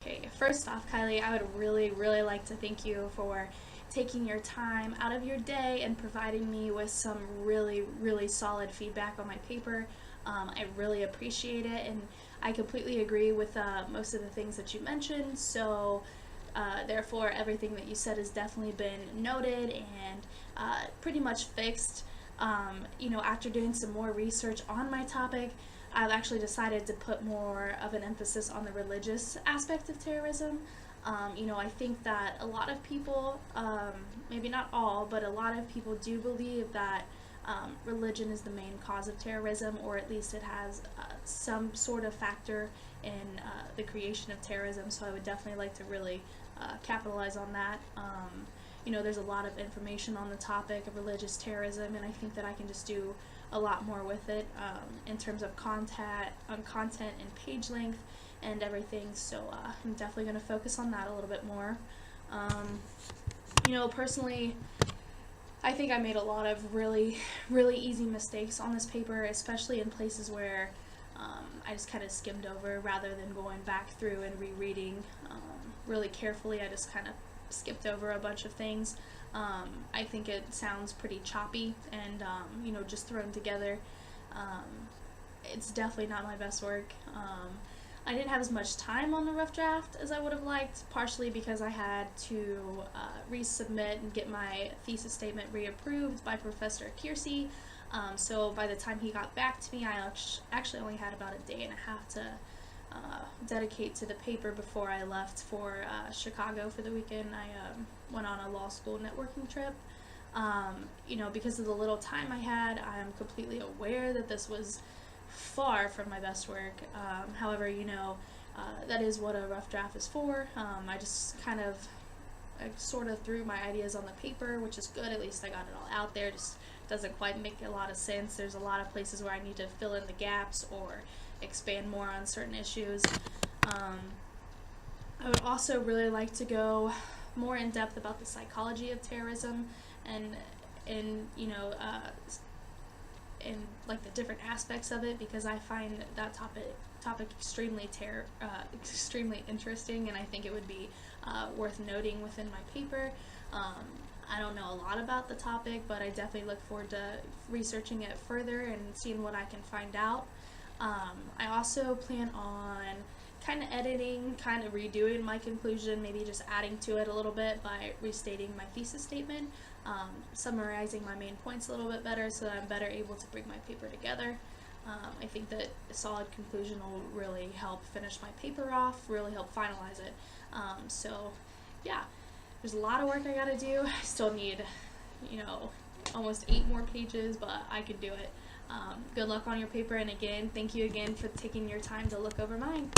Okay, first off, Kylie, I would really, really like to thank you for taking your time out of your day and providing me with some really, really solid feedback on my paper. I really appreciate it, and I completely agree with most of the things that you mentioned. So, therefore, everything that you said has definitely been noted and pretty much fixed. After doing some more research on my topic, I've actually decided to put more of an emphasis on the religious aspect of terrorism. I think that a lot of people, maybe not all, but a lot of people do believe that religion is the main cause of terrorism, or at least it has some sort of factor in the creation of terrorism. So I would definitely like to really capitalize on that. There's a lot of information on the topic of religious terrorism, and I think that I can just do a lot more with it in terms of content and page length and everything. So I'm definitely going to focus on that a little bit more. Personally, I think I made a lot of really, really easy mistakes on this paper, especially in places where I just kind of skimmed over rather than going back through and rereading really carefully. I just kind of skipped over a bunch of things. I think it sounds pretty choppy and, just thrown together. It's definitely not my best work. I didn't have as much time on the rough draft as I would have liked, partially because I had to resubmit and get my thesis statement reapproved by Professor Kiersey. So by the time he got back to me, I actually only had about a day and a half to dedicate to the paper before I left for Chicago for the weekend. I went on a law school networking trip. Because of the little time I had, I'm completely aware that this was far from my best work. However, that is what a rough draft is for. I just I sort of threw my ideas on the paper, which is good. At least I got it all out there. Just doesn't quite make a lot of sense. There's a lot of places where I need to fill in the gaps or expand more on certain issues. I would also really like to go more in depth about the psychology of terrorism and like the different aspects of it, because I find that topic extremely interesting, and I think it would be worth noting within my paper. I don't know a lot about the topic, but I definitely look forward to researching it further and seeing what I can find out. I also plan on kind of editing, kind of redoing my conclusion, maybe just adding to it a little bit by restating my thesis statement, summarizing my main points a little bit better so that I'm better able to bring my paper together. I think that a solid conclusion will really help finish my paper off, really help finalize it. Yeah, there's a lot of work I gotta do. I still need, almost 8 more pages, but I could do it. Good luck on your paper, and again, thank you again for taking your time to look over mine.